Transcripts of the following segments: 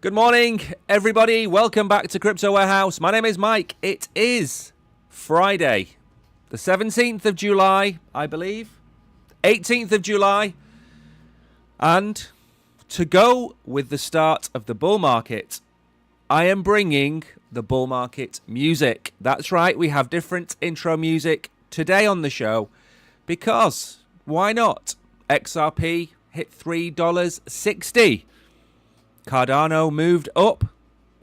Good morning, everybody. Welcome back to Crypto Warehouse. My name is Mike. It is Friday, the 17th of July, I believe, 18th of July. And to go with the start of the bull market, I am bringing the bull market music. That's right, we have different intro music today on the show because why not? XRP hit $3.60. Cardano moved up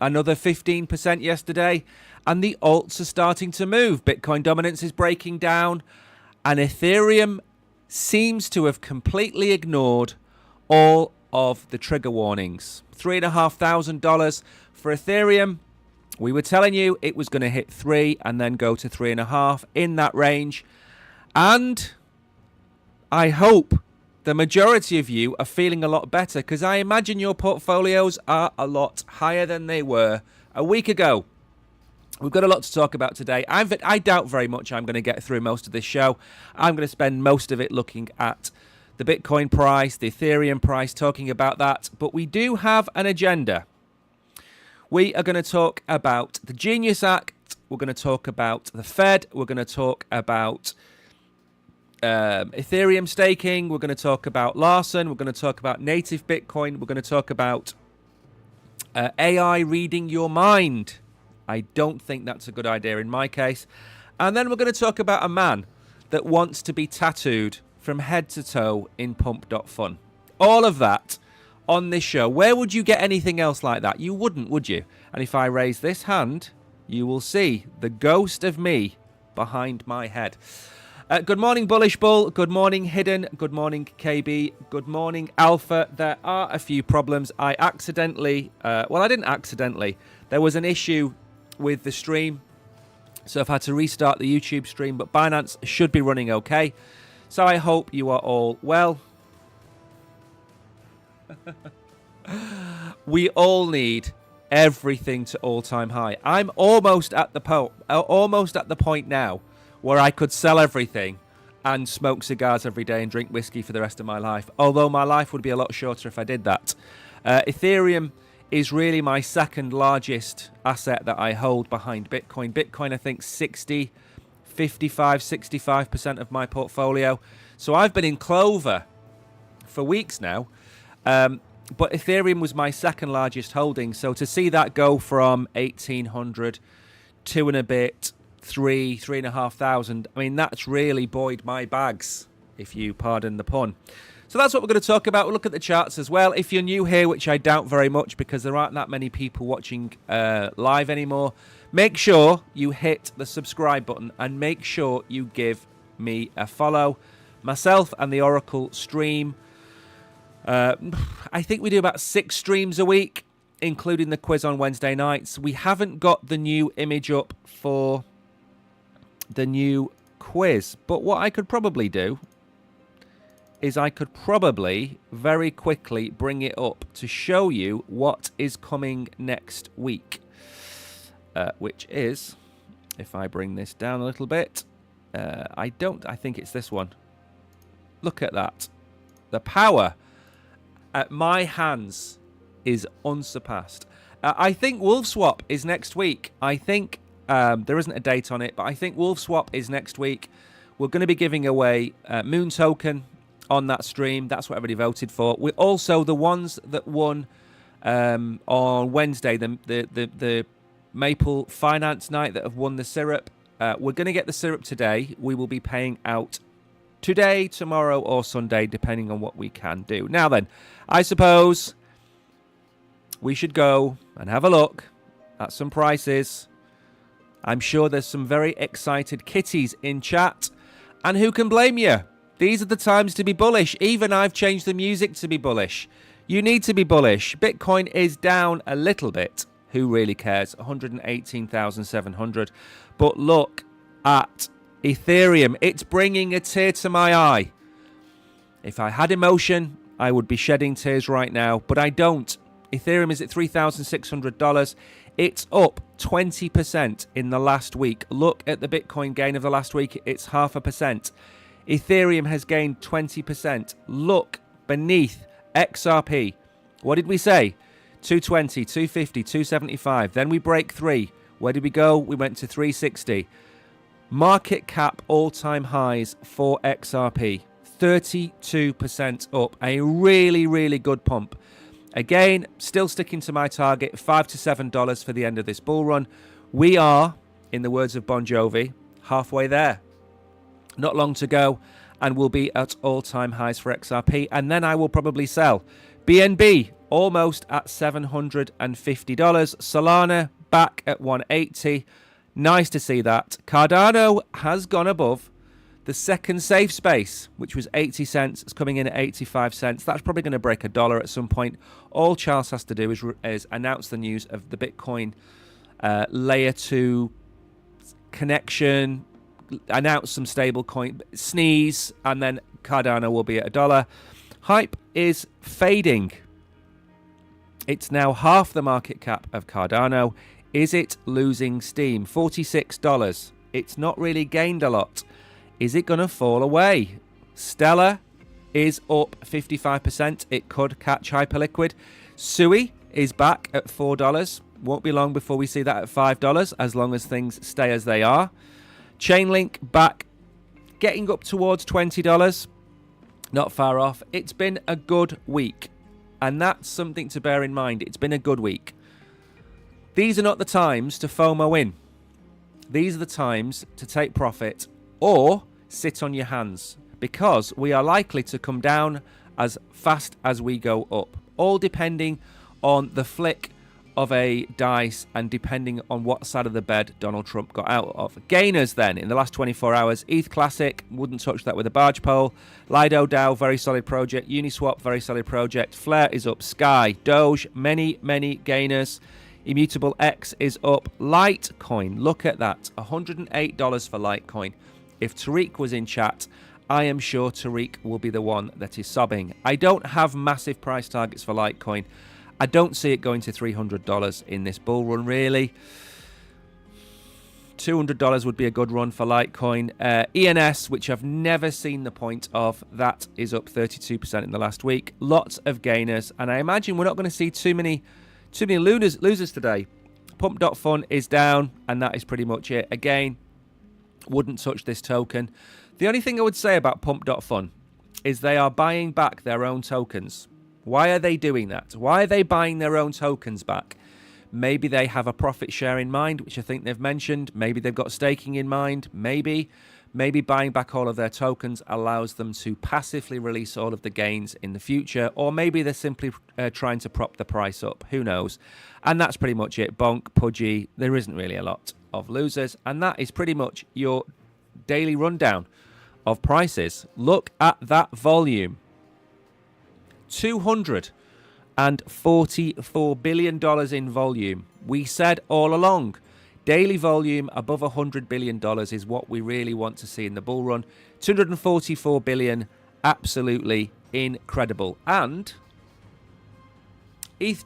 another 15% yesterday, and the alts are starting to move. Bitcoin dominance is breaking down, and Ethereum seems to have completely ignored all of the trigger warnings. $3,500 for Ethereum. We were telling you it was going to hit 3 and then go to 3.5 in that range. And I hope the majority of you are feeling a lot better because I imagine your portfolios are a lot higher than they were a week ago. We've got a lot to talk about today. I doubt very much I'm going to get through most of this show. I'm going to spend most of it looking at the Bitcoin price, the Ethereum price, talking about that. But we do have an agenda. We are going to talk about the Genius Act. We're going to talk about the Fed. We're going to talk about Ethereum staking. We're going to talk about Larson. We're going to talk about native Bitcoin. We're going to talk about AI reading your mind. I don't think that's a good idea in my case. And then we're going to talk about a man that wants to be tattooed from head to toe in pump.fun. All of that on this show. Where would you get anything else like that? You wouldn't, would you? And if I raise this hand, you will see the ghost of me behind my head. Good morning, Bullish Bull. Good morning, Hidden. Good morning, KB. Good morning, Alpha. There are a few problems. I didn't accidentally. There was an issue with the stream, so I've had to restart the YouTube stream, but Binance should be running okay. So I hope you are all well. We all need everything to all-time high. I'm almost at the point now where I could sell everything and smoke cigars every day and drink whiskey for the rest of my life. Although my life would be a lot shorter if I did that. Ethereum is really my second largest asset that I hold behind Bitcoin. Bitcoin, I think 65% of my portfolio. So I've been in clover for weeks now. But Ethereum was my second largest holding. So to see that go from 1,800, 2 and a bit, 3,500. I mean, that's really buoyed my bags, if you pardon the pun. So that's what we're going to talk about. We'll look at the charts as well. If you're new here, which I doubt very much because there aren't that many people watching live anymore, make sure you hit the subscribe button and make sure you give me a follow. Myself and the Oracle stream. I think we do about 6 streams a week, including the quiz on Wednesday nights. We haven't got the new image up for the new quiz, but what I could probably do is I could probably very quickly bring it up to show you what is coming next week, which is, if I bring this down a little bit, I think it's this one. Look at that. The power at my hands is unsurpassed. I think WolfSwap is next week. I think there isn't a date on it, but I think WolfSwap is next week. We're going to be giving away Moon Token on that stream. That's what everybody voted for. We're also the ones that won on Wednesday, the Maple Finance Night that have won the syrup. We're going to get the syrup today. We will be paying out today, tomorrow, or Sunday, depending on what we can do. Now then, I suppose we should go and have a look at some prices. I'm sure there's some very excited kitties in chat. And who can blame you? These are the times to be bullish. Even I've changed the music to be bullish. You need to be bullish. Bitcoin is down a little bit. Who really cares? 118,700. But look at Ethereum. It's bringing a tear to my eye. If I had emotion, I would be shedding tears right now, but I don't. Ethereum is at $3,600. It's up 20% in the last week. Look at the Bitcoin gain of the last week. It's 0.5%. Ethereum has gained 20%. Look beneath XRP. What did we say? 220, 250, 275. Then we break 3. Where did we go? We went to 360. Market cap all-time highs for XRP. 32% up. A really, really good pump. Again, still sticking to my target, $5 to $7 for the end of this bull run. We are, in the words of Bon Jovi, halfway there. Not long to go, and we'll be at all-time highs for XRP, and then I will probably sell. BNB, almost at $750. Solana, back at 180. Nice to see that. Cardano has gone above the second safe space, which was 80 cents. It's coming in at 85 cents. That's probably going to break $1 at some point. All Charles has to do is announce the news of the Bitcoin layer 2 connection, announce some stable coin, sneeze, and then Cardano will be at $1. Hype is fading. It's now half the market cap of Cardano. Is it losing steam? $46. It's not really gained a lot. Is it going to fall away? Stellar is up 55%. It could catch Hyperliquid. Sui is back at $4. Won't be long before we see that at $5, as long as things stay as they are. Chainlink back, getting up towards $20. Not far off. It's been a good week, and that's something to bear in mind. It's been a good week. These are not the times to FOMO in. These are the times to take profit or sit on your hands, because we are likely to come down as fast as we go up, all depending on the flick of a dice and depending on what side of the bed Donald Trump got out of. Gainers then in the last 24 hours. ETH Classic, wouldn't touch that with a barge pole. Lido DAO, very solid project. Uniswap, very solid project. Flare is up. Sky, Doge, many gainers. Immutable X is up. Litecoin, look at that, $108 for Litecoin. If Tariq was in chat, I am sure Tariq will be the one that is sobbing. I don't have massive price targets for Litecoin. I don't see it going to $300 in this bull run, really. $200 would be a good run for Litecoin. ENS, which I've never seen the point of, that is up 32% in the last week. Lots of gainers, and I imagine we're not going to see too many losers today. Pump.fun is down, and that is pretty much it. Again, wouldn't touch this token. The only thing I would say about Pump.fun is they are buying back their own tokens. Why are they doing that? Why are they buying their own tokens back? Maybe they have a profit share in mind, which I think they've mentioned. Maybe they've got staking in mind. Maybe buying back all of their tokens allows them to passively release all of the gains in the future. Or maybe they're simply trying to prop the price up. Who knows? And that's pretty much it. Bonk, Pudgy, there isn't really a lot of losers. And that is pretty much your daily rundown of prices. Look at that volume. $244 billion in volume. We said all along, daily volume above $100 billion is what we really want to see in the bull run. 244 billion, absolutely incredible. And ETH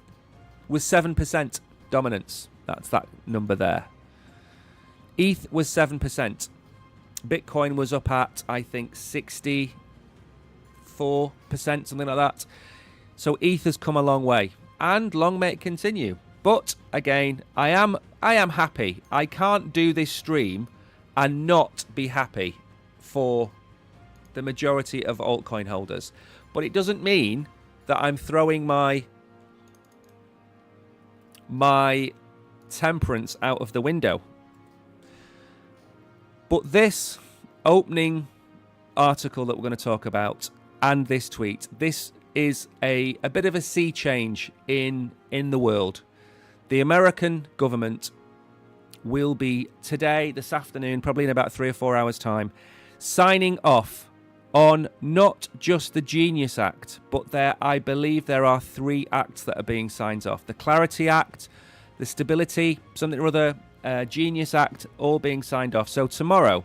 was 7% dominance. That's that number there. ETH was 7%. Bitcoin was up at, I think, 64%, something like that. So ETH has come a long way, and long may it continue. But again, I am happy. I can't do this stream and not be happy for the majority of altcoin holders. But it doesn't mean that I'm throwing my temperance out of the window. But this opening article that we're going to talk about, and this tweet, this is a bit of a sea change in the world. The American government will be today, this afternoon, probably in about 3 or 4 hours' time, signing off on not just the Genius Act, but I believe there are 3 acts that are being signed off. The Clarity Act, the Stability, something or other, Genius Act, all being signed off. So tomorrow,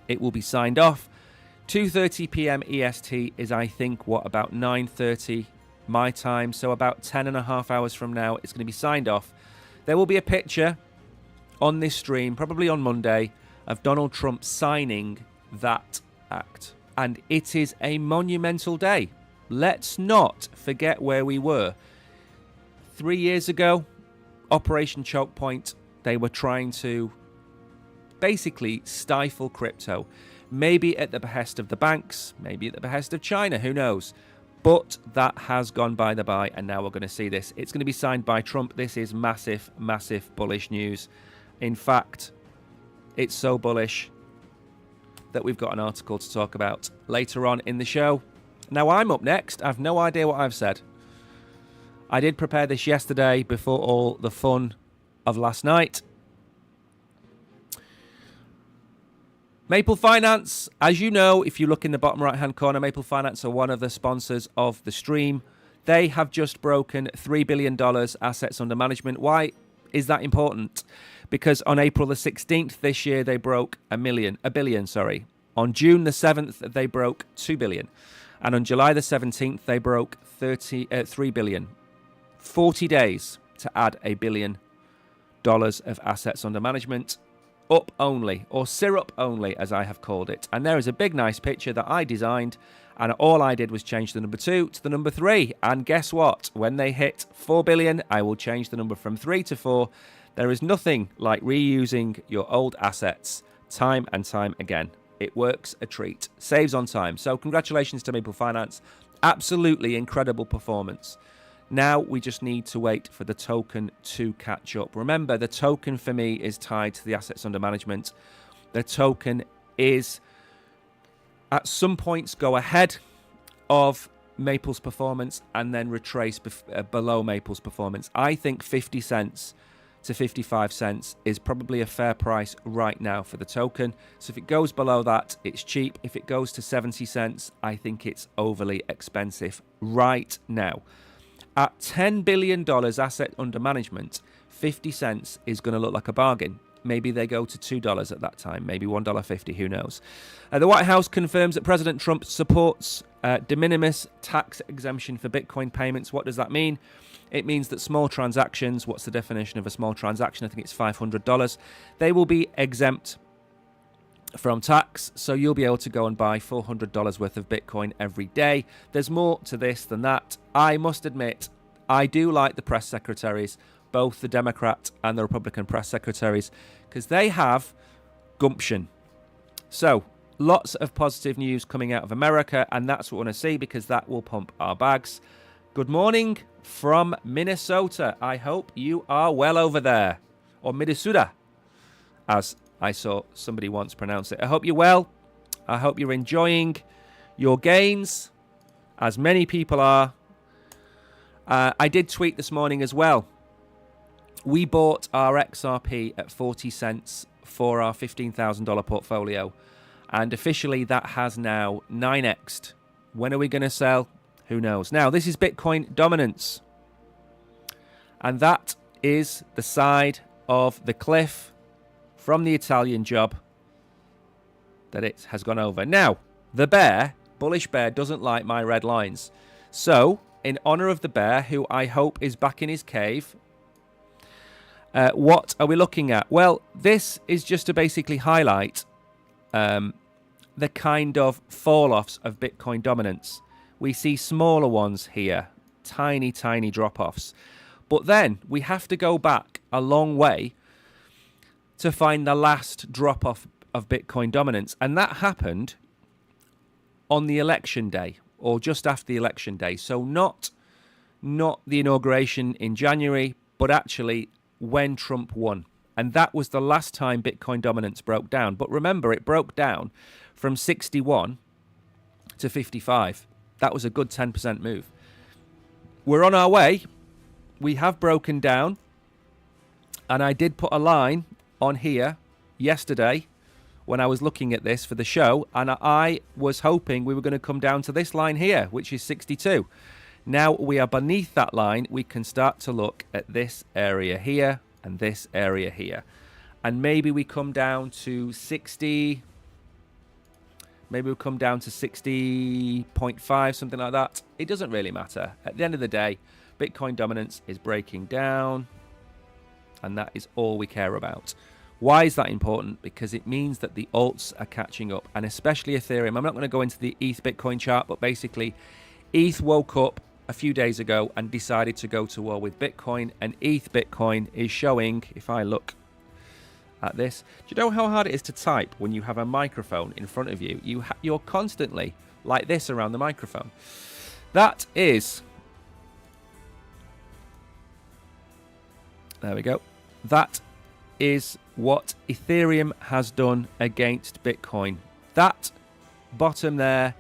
it will be signed off. 2:30 p.m. EST is, I think, about 9:30 my time. So about 10.5 hours from now, it's going to be signed off. There will be a picture on this stream, probably on Monday, of Donald Trump signing that act. And it is a monumental day. Let's not forget where we were. 3 years ago, Operation Choke Point, they were trying to basically stifle crypto. Maybe at the behest of the banks, maybe at the behest of China, who knows? But that has gone by the by, and now we're going to see this. It's going to be signed by Trump. This is massive, massive bullish news. In fact, it's so bullish that we've got an article to talk about later on in the show. Now, I'm up next. I have no idea what I've said. I did prepare this yesterday before all the fun of last night. Maple Finance, as you know, if you look in the bottom right-hand corner, Maple Finance are one of the sponsors of the stream. They have just broken $3 billion assets under management. Why is that important? Because on April the 16th this year, they broke a billion. On June the 7th, they broke 2 billion. And on July the 17th, they broke 3 billion. 40 days to add $1 billion of assets under management. Up only, or syrup only, as I have called it. And there is a big, nice picture that I designed, and all I did was change the number 2 to the number 3. And guess what? When they hit 4 billion, I will change the number from 3 to 4. There is nothing like reusing your old assets time and time again. It works a treat. Saves on time. So congratulations to Maple Finance. Absolutely incredible performance. Now we just need to wait for the token to catch up. Remember, the token for me is tied to the assets under management. The token is at some points go ahead of Maple's performance and then retrace below Maple's performance. I think 50 cents to 55 cents is probably a fair price right now for the token. So if it goes below that, it's cheap. If it goes to 70 cents, I think it's overly expensive right now. At $10 billion asset under management, 50 cents is going to look like a bargain. Maybe they go to $2 at that time, maybe $1.50, who knows. The White House confirms that President Trump supports de minimis tax exemption for Bitcoin payments. What does that mean? It means that small transactions, what's the definition of a small transaction? I think it's $500. They will be exempt from tax, so you'll be able to go and buy $400 worth of Bitcoin every day. There's more to this than that. I must admit, I do like the press secretaries, both the Democrat and the Republican press secretaries, because they have gumption. So, lots of positive news coming out of America, and that's what we want to see, because that will pump our bags. Good morning from Minnesota. I hope you are well over there, or Minnesota, as I saw somebody once pronounce it. I hope you're well. I hope you're enjoying your gains, as many people are. I did tweet this morning as well. We bought our XRP at 40 cents for our $15,000 portfolio. And officially that has now 9x'd. When are we going to sell? Who knows? Now, this is Bitcoin dominance. And that is the side of the cliff from the Italian job that it has gone over. Now, the bear, bullish bear, doesn't like my red lines. So, in honor of the bear, who I hope is back in his cave, what are we looking at? Well, this is just to basically highlight the kind of fall-offs of Bitcoin dominance. We see smaller ones here, tiny, tiny drop-offs. But then we have to go back a long way to find the last drop-off of Bitcoin dominance. And that happened on the election day, or just after the election day. So not the inauguration in January, but actually when Trump won. And that was the last time Bitcoin dominance broke down. But remember, it broke down from 61 to 55. That was a good 10% move. We're on our way. We have broken down. And I did put a line on here yesterday when I was looking at this for the show, and I was hoping we were going to come down to this line here, which is 62. Now we are beneath that line, we can start to look at this area here and this area here. And maybe we come down to 60, maybe we'll come down to 60.5, something like that. It doesn't really matter. At the end of the day, Bitcoin dominance is breaking down, and that is all we care about. Why is that important? Because it means that the alts are catching up, and especially Ethereum. I'm not going to go into the ETH Bitcoin chart, but basically ETH woke up a few days ago and decided to go to war with Bitcoin, and ETH Bitcoin is showing, if I look at this, do you know how hard it is to type when you have a microphone in front of you? You're constantly like this around the microphone. That is, there we go. That is what Ethereum has done against Bitcoin. That bottom there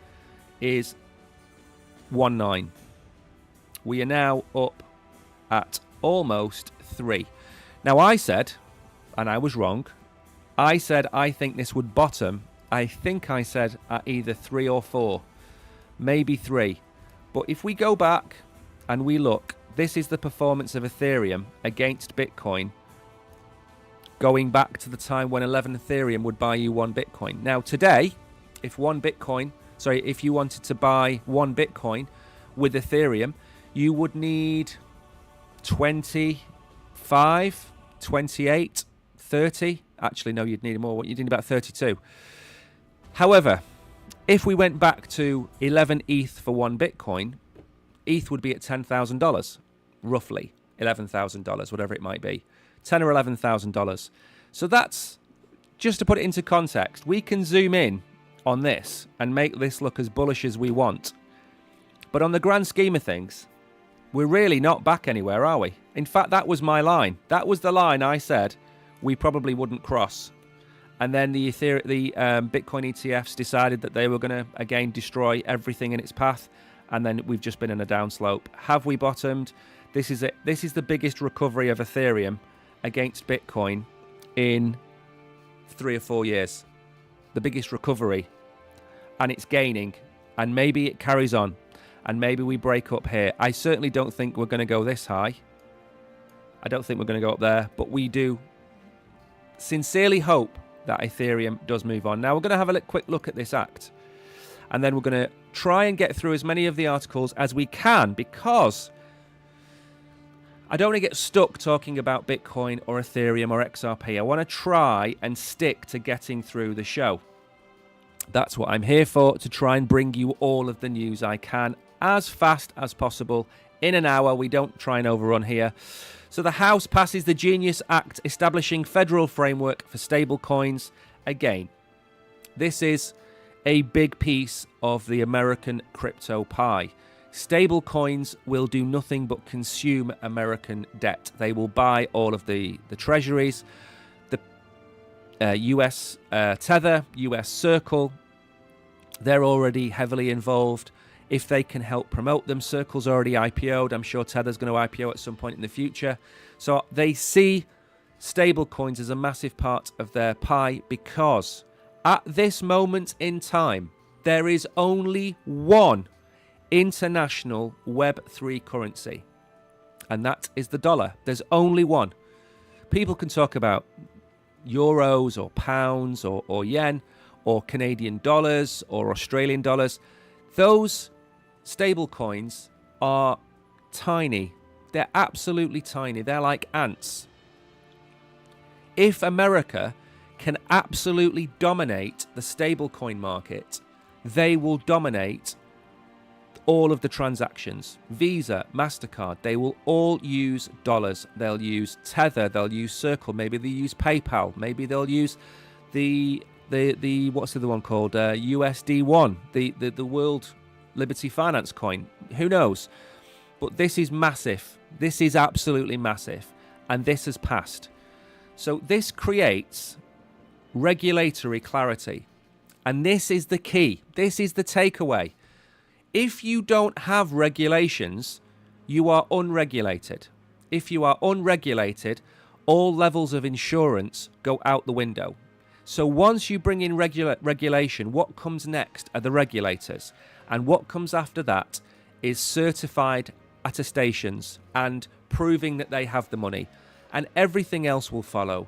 is 1.9. We are now up at almost 3. Now I said, and I was wrong, I said I think this would bottom, I think I said at either 3 or 4, maybe 3. But if we go back and we look, this is the performance of Ethereum against Bitcoin going back to the time when 11 Ethereum would buy you 1 Bitcoin. Now today, if you wanted to buy 1 Bitcoin with Ethereum, you would need 25, 28, 30. Actually, no, you'd need more. You'd need about 32. However, if we went back to 11 ETH for 1 Bitcoin, ETH would be at $10,000, roughly $11,000, whatever it might be, $10,000 or $11,000. So that's, just to put it into context, we can zoom in on this and make this look as bullish as we want. But on the grand scheme of things, we're really not back anywhere, are we? In fact, that was my line. That was the line I said we probably wouldn't cross. And then the Bitcoin ETFs decided that they were going to, again, destroy everything in its path. And then we've just been in a downslope. Have we bottomed? This is it. This is the biggest recovery of Ethereum against Bitcoin in 3 or 4 years. The biggest recovery. And it's gaining. And maybe it carries on. And maybe we break up here. I certainly don't think we're going to go this high. I don't think we're going to go up there. But we do sincerely hope that Ethereum does move on. Now, we're going to have a quick look at this act. And then we're going to try and get through as many of the articles as we can, because I don't want to get stuck talking about Bitcoin or Ethereum or XRP. I want to try and stick to getting through the show. That's what I'm here for, to try and bring you all of the news I can as fast as possible in an hour. We don't try and overrun here. So the House passes the Genius Act establishing federal framework for stable coins. Again, this is a big piece of the American crypto pie. Stable coins will do nothing but consume American debt. They will buy all of the treasuries, the US Tether, US Circle. They're already heavily involved. If they can help promote them, Circle's already IPO'd. I'm sure Tether's going to IPO at some point in the future. So they see stable coins as a massive part of their pie, because at this moment in time, there is only one international Web3 currency, and that is the dollar. There's only one. People can talk about euros or pounds or yen or Canadian dollars or Australian dollars. Those stable coins are tiny. They're absolutely tiny. They're like ants. If America can absolutely dominate the stablecoin market, they will dominate all of the transactions. Visa, MasterCard, they will all use dollars. They'll use Tether, they'll use Circle, maybe they'll use PayPal, maybe they'll use the what's the other one called? USD1, the World Liberty Finance coin. Who knows? But this is massive. This is absolutely massive. And this has passed. So this creates regulatory clarity. And this is the key. This is the takeaway. If you don't have regulations, you are unregulated. If you are unregulated, all levels of insurance go out the window. So once you bring in regulation, what comes next are the regulators. And what comes after that is certified attestations and proving that they have the money. And everything else will follow.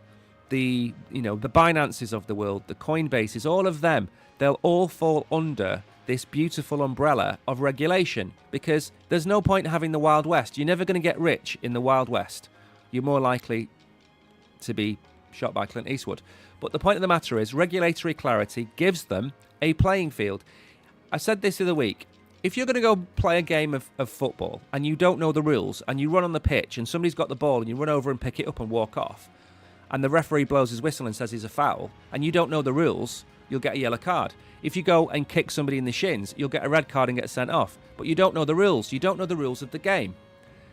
The Binances of the world, the Coinbases, all of them, they'll all fall under this beautiful umbrella of regulation, because there's no point having the Wild West. You're never going to get rich in the Wild West. You're more likely to be shot by Clint Eastwood. But the point of the matter is, regulatory clarity gives them a playing field. I said this the other week. if you're going to go play a game of football and you don't know the rules and you run on the pitch and somebody's got the ball and you run over and pick it up and walk off and the referee blows his whistle and says he's a foul and you don't know the rules, you'll get a yellow card. If you go and kick somebody in the shins, you'll get a red card and get sent off. But you don't know the rules. You don't know the rules of the game.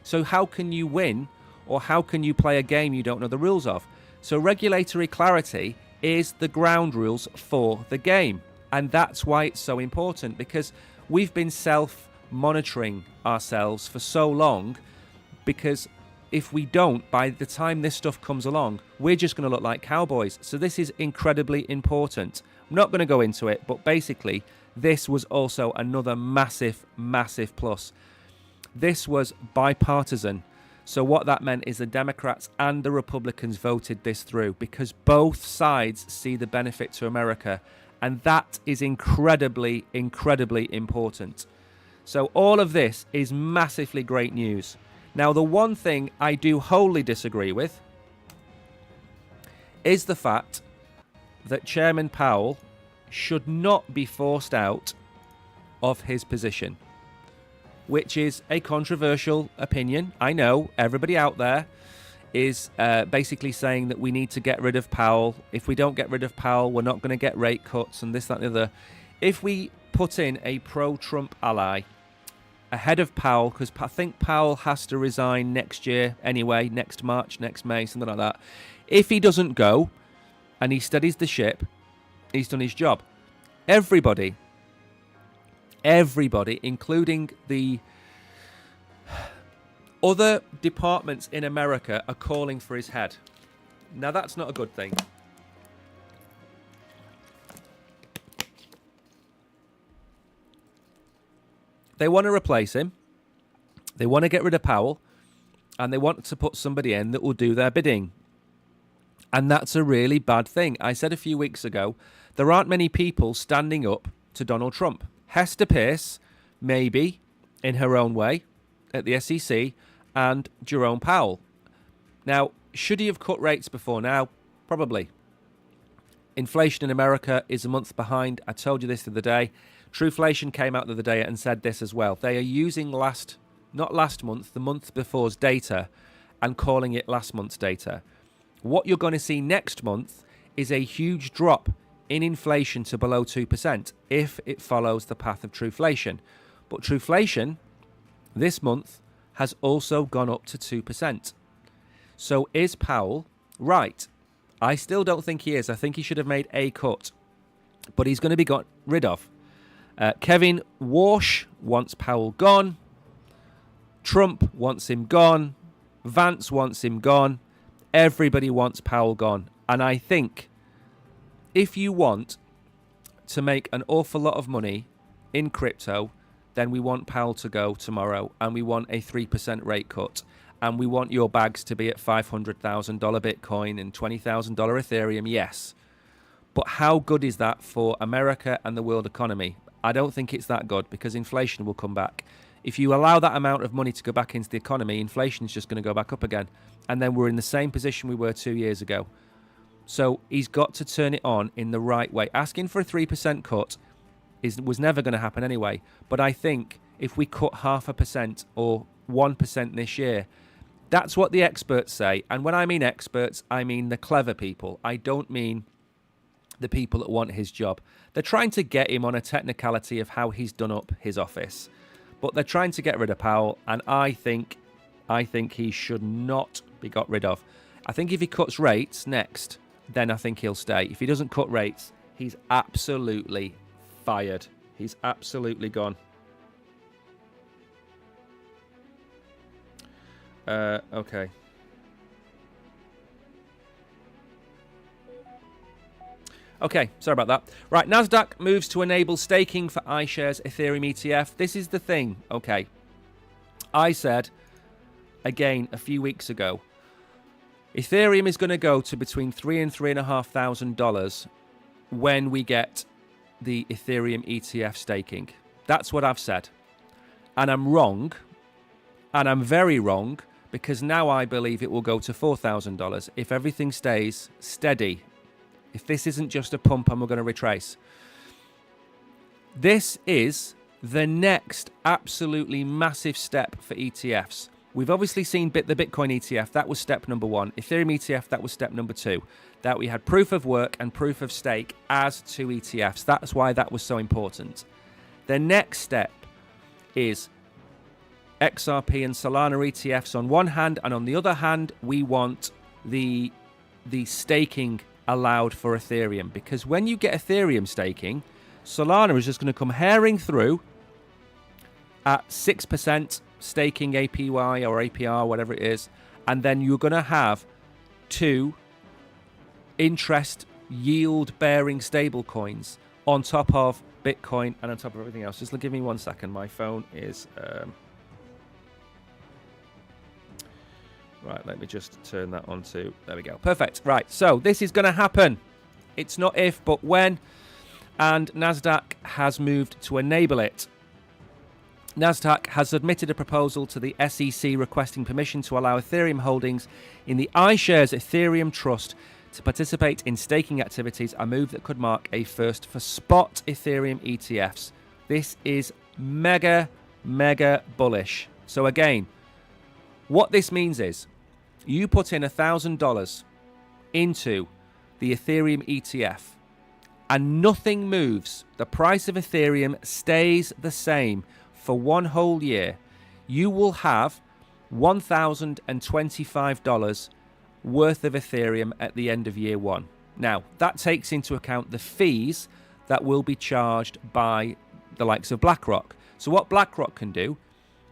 So how can you win or how can you play a game you don't know the rules of? So regulatory clarity is the ground rules for the game. And that's why it's so important, because we've been self-monitoring ourselves for so long, because if we don't, by the time this stuff comes along, we're just going to look like cowboys. So this is incredibly important. I'm not going to go into it, but basically, this was also another massive, massive plus. This was bipartisan. So what that meant is the Democrats and the Republicans voted this through because both sides see the benefit to America. And that is incredibly, incredibly important. So all of this is massively great news. Now, the one thing I do wholly disagree with is the fact that Chairman Powell should not be forced out of his position, which is a controversial opinion. I know everybody out there is basically saying that we need to get rid of Powell. If we don't get rid of Powell, we're not going to get rate cuts and this, that, and the other. If we put in a pro-Trump ally ahead of Powell, because I think Powell has to resign next year anyway, next March, next May, something like that. If he doesn't go and he steadies the ship, he's done his job. Everybody, including the other departments in America, are calling for his head. Now, that's not a good thing. They want to replace him. They want to get rid of Powell. And they want to put somebody in that will do their bidding. And that's a really bad thing. I said a few weeks ago, there aren't many people standing up to Donald Trump. Hester Peirce, maybe, in her own way, at the SEC, and Jerome Powell. Now, should he have cut rates before now? Probably. Inflation in America is a month behind. I told you this the other day. Truflation came out the other day and said this as well. They are using not last month, the month before's data, and calling it last month's data. What you're going to see next month is a huge drop in inflation to below 2% if it follows the path of truflation. But truflation this month has also gone up to 2%. So is Powell right? I still don't think he is. I think he should have made a cut. But he's going to be got rid of. Kevin Warsh wants Powell gone. Trump wants him gone. Vance wants him gone. Everybody wants Powell gone. And I think if you want to make an awful lot of money in crypto, then we want Powell to go tomorrow, and we want a 3% rate cut, and we want your bags to be at $500,000 Bitcoin and $20,000 Ethereum, yes. But how good is that for America and the world economy? I don't think it's that good, because inflation will come back. If you allow that amount of money to go back into the economy, inflation is just going to go back up again. And then we're in the same position we were 2 years ago. So he's got to turn it on in the right way. Asking for a 3% cut was never going to happen anyway. But I think if we cut 0.5% or 1% this year, that's what the experts say. And when I mean experts, I mean the clever people. I don't mean the people that want his job. They're trying to get him on a technicality of how he's done up his office. But they're trying to get rid of Powell, and I think he should not be got rid of. I think if he cuts rates next, then I think he'll stay. If he doesn't cut rates, he's absolutely fired. He's absolutely gone. Okay. Okay, sorry about that. Right, Nasdaq moves to enable staking for iShares Ethereum ETF. This is the thing, okay. I said, again, a few weeks ago, Ethereum is going to go to between $3,000 and $3,500 when we get the Ethereum ETF staking. That's what I've said. And I'm wrong, and I'm very wrong, because now I believe it will go to $4,000 if everything stays steady. If this isn't just a pump and we're going to retrace. This is the next absolutely massive step for ETFs. We've obviously seen the Bitcoin ETF. That was step number 1. Ethereum ETF, that was step number 2. That we had proof of work and proof of stake as 2 ETFs. That's why that was so important. The next step is XRP and Solana ETFs on one hand, and on the other hand, we want the staking allowed for Ethereum. Because when you get Ethereum staking, Solana is just going to come herring through at 6% staking APY or APR, whatever it is, and then you're going to have 2 interest yield bearing stable coins on top of Bitcoin and on top of everything else. Just give me 1 second. My phone is right, let me just turn that on to, there we go. Perfect. Right, so this is going to happen. It's not if, but when. And NASDAQ has moved to enable it. NASDAQ has submitted a proposal to the SEC requesting permission to allow Ethereum holdings in the iShares Ethereum Trust to participate in staking activities, a move that could mark a first for spot Ethereum ETFs. This is mega, mega bullish. So again, what this means is you put in $1,000 into the Ethereum ETF and nothing moves. The price of Ethereum stays the same for 1 whole year. You will have $1,025 worth of Ethereum at the end of year 1. Now, that takes into account the fees that will be charged by the likes of BlackRock. So what BlackRock can do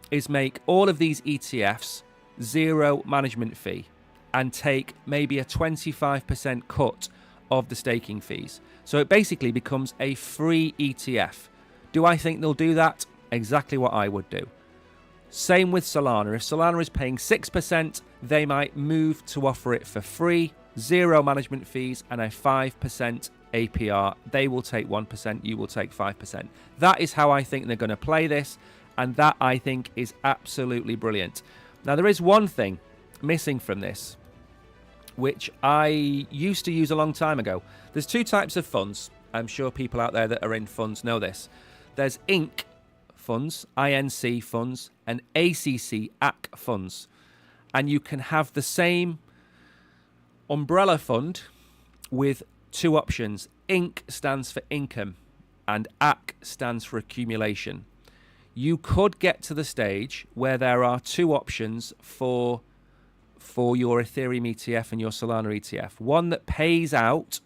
is make all of these ETFs 0 management fee and take maybe a 25% cut of the staking fees. So it basically becomes a free ETF. Do I think they'll do that? Exactly what I would do. Same with Solana. If Solana is paying 6%, they might move to offer it for free, 0 management fees, and a 5% APR. They will take 1%, you will take 5%. That is how I think they're going to play this, and that I think is absolutely brilliant. Now, there is one thing missing from this, which I used to use a long time ago. There's 2 types of funds. I'm sure people out there that are in funds know this. There's Inc. funds, INC funds, and ACC AC funds. And you can have the same umbrella fund with 2 options. Inc. stands for income and AC stands for accumulation. You could get to the stage where there are 2 options for your Ethereum ETF and your Solana ETF. One that pays out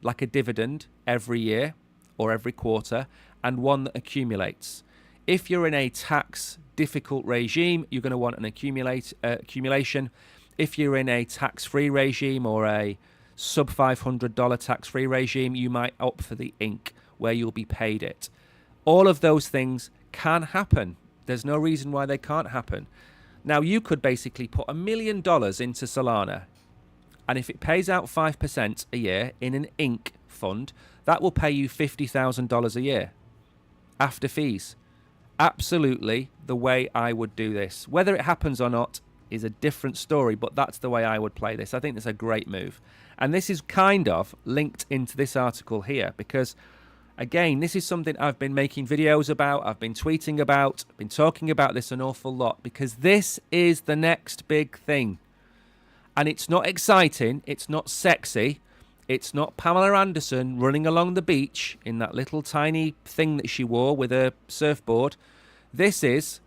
like a dividend every year or every quarter, and one that accumulates. If you're in a tax difficult regime, you're going to want an accumulation. If you're in a tax-free regime or a sub $500 tax-free regime, you might opt for the Inc., where you'll be paid it. All of those things can happen. There's no reason why they can't happen. Now, you could basically put $1 million into Solana, and if it pays out 5% a year in an Inc. fund, that will pay you $50,000 a year after fees. Absolutely the way I would do this. Whether it happens or not is a different story, but that's the way I would play this. I think it's a great move. And this is kind of linked into this article here because, again, this is something I've been making videos about, I've been tweeting about, I've been talking about this an awful lot because this is the next big thing. And it's not exciting, it's not sexy, it's not Pamela Anderson running along the beach in that little tiny thing that she wore with a surfboard. This is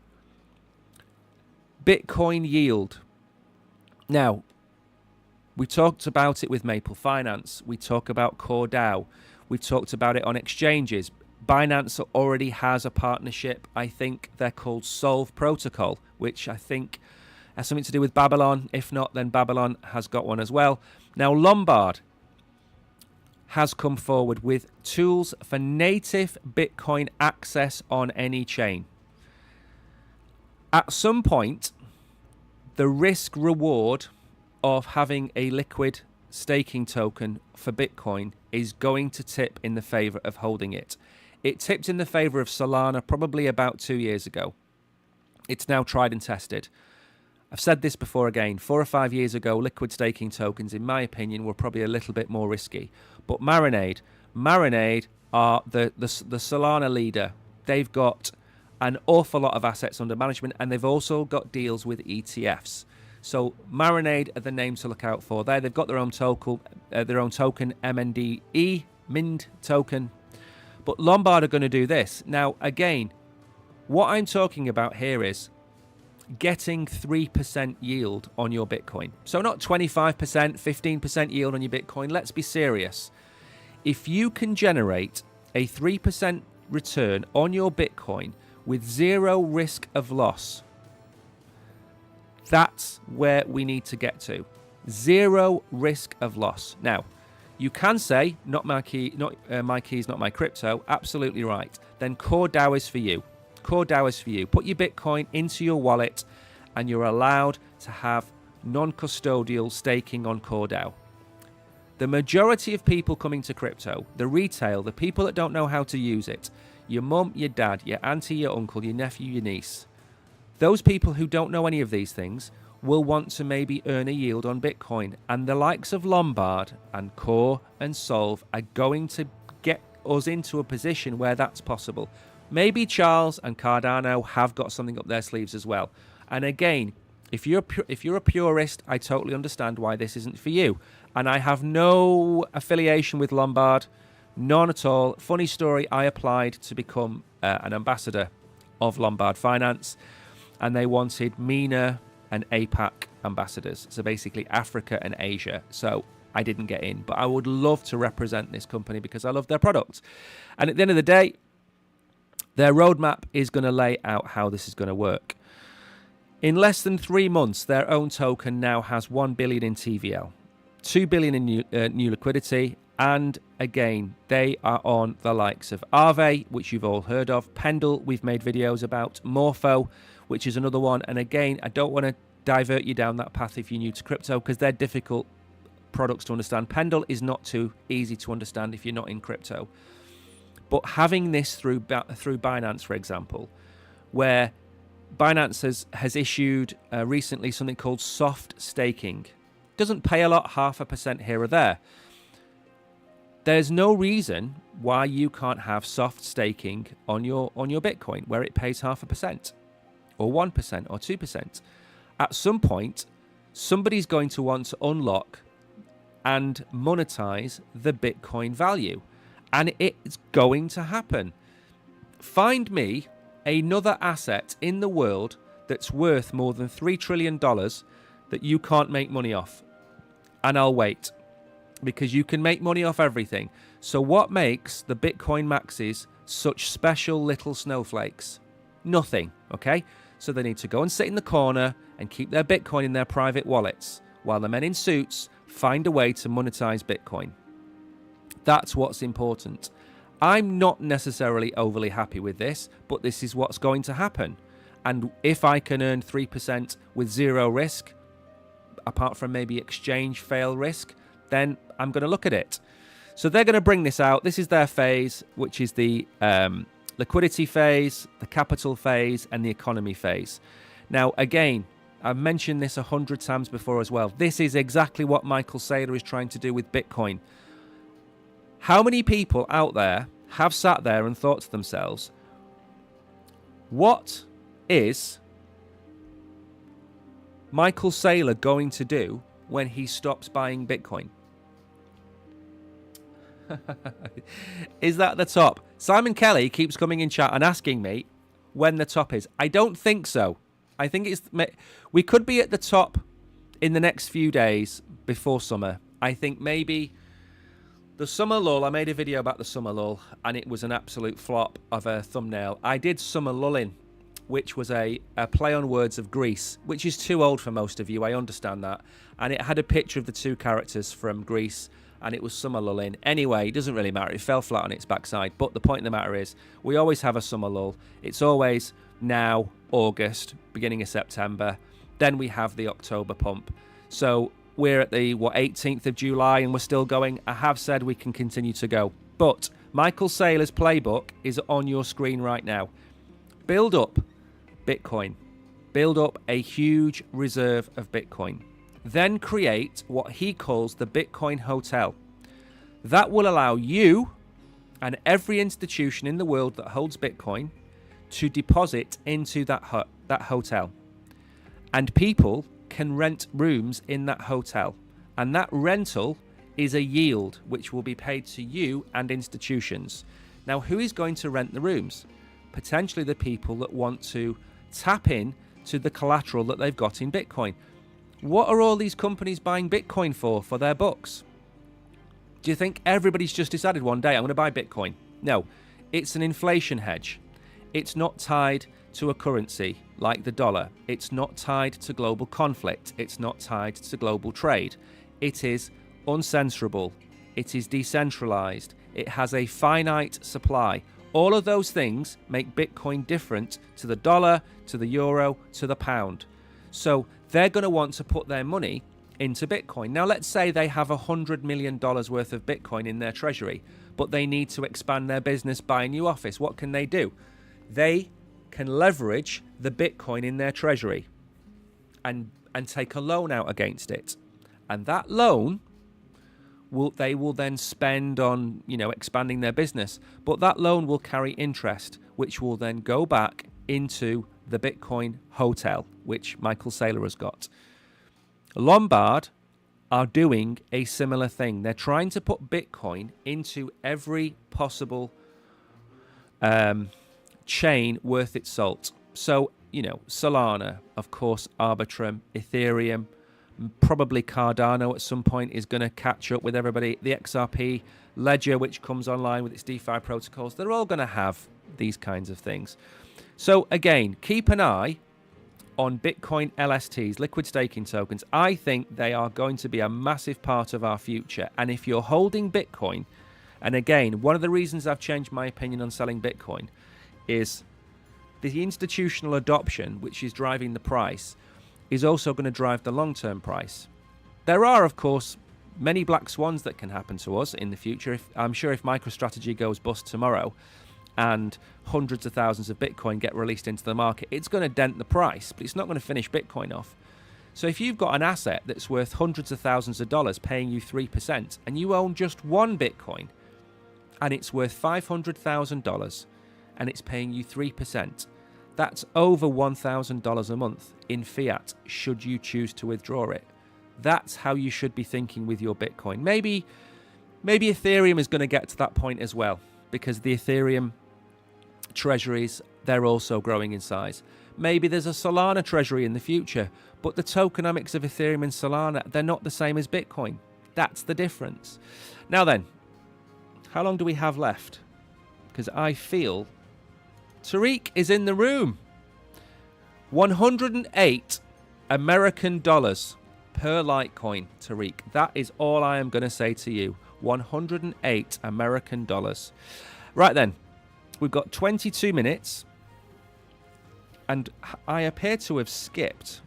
Bitcoin yield. Now, we talked about it with Maple Finance. We talk about CoreDAO. We talked about it on exchanges. Binance already has a partnership. I think they're called Solve Protocol, which I think has something to do with Babylon. If not, then Babylon has got one as well. Now, Lombard has come forward with tools for native Bitcoin access on any chain. At some point, the risk reward of having a liquid staking token for Bitcoin is going to tip in the favor of holding it. It tipped in the favor of Solana probably about 2 years ago. It's now tried and tested. I've said this before again, 4 or 5 years ago, liquid staking tokens, in my opinion, were probably a little bit more risky. But Marinade are the Solana leader. they've got an awful lot of assets under management, and they've also got deals with ETFs. So Marinade are the names to look out for there. They've got their own token, MNDE, MIND token. But Lombard are going to do this. Now, again, what I'm talking about here is getting 3% yield on your Bitcoin. So not 25%, 15% yield on your Bitcoin. Let's be serious. If you can generate a 3% return on your Bitcoin with zero risk of loss, that's where we need to get to. Zero risk of loss. Now, you can say, not my keys, not my crypto. Absolutely right. Then CoreDAO is for you. CoreDAO is for you. Put your Bitcoin into your wallet, and you're allowed to have non-custodial staking on CoreDAO. The majority of people coming to crypto, the retail, the people that don't know how to use it, your mum, your dad, your auntie, your uncle, your nephew, your niece, those people who don't know any of these things will want to maybe earn a yield on Bitcoin. And the likes of Lombard and Core and Solve are going to get us into a position where that's possible. Maybe Charles and Cardano have got something up their sleeves as well. And again, if you're a purist, I totally understand why this isn't for you. And I have no affiliation with Lombard, none at all. Funny story, I applied to become an ambassador of Lombard Finance, and they wanted MENA and APAC ambassadors, so basically Africa and Asia. So I didn't get in, but I would love to represent this company because I love their products. And at the end of the day, their roadmap is going to lay out how this is going to work. In less than 3 months, their own token now has 1 billion in TVL, 2 billion in new liquidity, and again, they are on the likes of Aave, which you've all heard of, Pendle, we've made videos about, Morpho, which is another one. And again, I don't want to divert you down that path if you're new to crypto, because they're difficult products to understand. Pendle is not too easy to understand if you're not in crypto. But having this through Binance, for example, where Binance has issued recently something called soft staking. Doesn't pay a lot, 0.5% here or there. There's no reason why you can't have soft staking on your Bitcoin where it pays 0.5% or 1% or 2%. At some point, somebody's going to want to unlock and monetize the Bitcoin value. And it's going to happen. Find me another asset in the world that's worth more than $3 trillion that you can't make money off. And I'll wait. Because you can make money off everything. So what makes the Bitcoin maxis such special little snowflakes? Nothing, okay? So they need to go and sit in the corner and keep their Bitcoin in their private wallets while the men in suits find a way to monetize Bitcoin. That's what's important. I'm not necessarily overly happy with this, but this is what's going to happen. And if I can earn 3% with zero risk, apart from maybe exchange fail risk, then I'm going to look at it. So they're going to bring this out. This is their phase, which is the liquidity phase, the capital phase, and the economy phase. Now, again, I've mentioned this 100 times before as well. This is exactly what Michael Saylor is trying to do with Bitcoin. How many people out there have sat there and thought to themselves, what is Michael Saylor going to do when he stops buying Bitcoin? Is that the top? Simon Kelly keeps coming in chat and asking me when the top is. I don't think so. I think we could be at the top in the next few days before summer. I think maybe the summer lull. I made a video about the summer lull and it was an absolute flop of a thumbnail. I did summer lulling, which was a play on words of Grease, which is too old for most of you. I understand that. And it had a picture of the two characters from Grease, and it was summer lulling. Anyway, it doesn't really matter. It fell flat on its backside. But the point of the matter is, we always have a summer lull. It's always now, August, beginning of September. Then we have the October pump. So we're at the, 18th of July, and we're still going. I have said we can continue to go. But Michael Saylor's playbook is on your screen right now. Build up Bitcoin. Build up a huge reserve of Bitcoin. Then create what he calls the Bitcoin Hotel. That will allow you and every institution in the world that holds Bitcoin to deposit into that hotel. And people can rent rooms in that hotel. And that rental is a yield which will be paid to you and institutions. Now, who is going to rent the rooms? Potentially the people that want to tap in to the collateral that they've got in Bitcoin. What are all these companies buying Bitcoin for their books? Do you think everybody's just decided one day, I'm going to buy Bitcoin? No, it's an inflation hedge. It's not tied to a currency like the dollar. It's not tied to global conflict. It's not tied to global trade. It is uncensorable. It is decentralized. It has a finite supply. All of those things make Bitcoin different to the dollar, to the euro, to the pound. So they're going to want to put their money into Bitcoin. Now, let's say they have $100 million worth of Bitcoin in their treasury, but they need to expand their business, buy a new office. What can they do? They can leverage the Bitcoin in their treasury and take a loan out against it. And that loan they will then spend on, expanding their business. But that loan will carry interest, which will then go back into the Bitcoin hotel, which Michael Saylor has got. Lombard are doing a similar thing. They're trying to put Bitcoin into every possible chain worth its salt. So, Solana, of course, Arbitrum, Ethereum, probably Cardano at some point is going to catch up with everybody. The XRP Ledger, which comes online with its DeFi protocols, they're all going to have these kinds of things. So again, keep an eye on Bitcoin LSTs, liquid staking tokens. I think they are going to be a massive part of our future. And if you're holding Bitcoin, and again, one of the reasons I've changed my opinion on selling Bitcoin is the institutional adoption, which is driving the price, is also going to drive the long-term price. There are, of course, many black swans that can happen to us in the future. I'm sure if MicroStrategy goes bust tomorrow and hundreds of thousands of Bitcoin get released into the market, it's going to dent the price, but it's not going to finish Bitcoin off. So if you've got an asset that's worth hundreds of thousands of dollars paying you 3%, and you own just one Bitcoin, and it's worth $500,000, and it's paying you 3%, that's over $1,000 a month in fiat, should you choose to withdraw it. That's how you should be thinking with your Bitcoin. Maybe Ethereum is going to get to that point as well, because the Ethereum treasuries, they're also growing in size. Maybe there's a Solana treasury in the future, but the tokenomics of Ethereum and Solana, they're not the same as Bitcoin. That's the difference. Now then, how long do we have left? Because I feel Tariq is in the room. 108 American dollars per Litecoin, Tariq. That is all I am going to say to you. 108 American dollars. Right then, we've got 22 minutes, and I appear to have skipped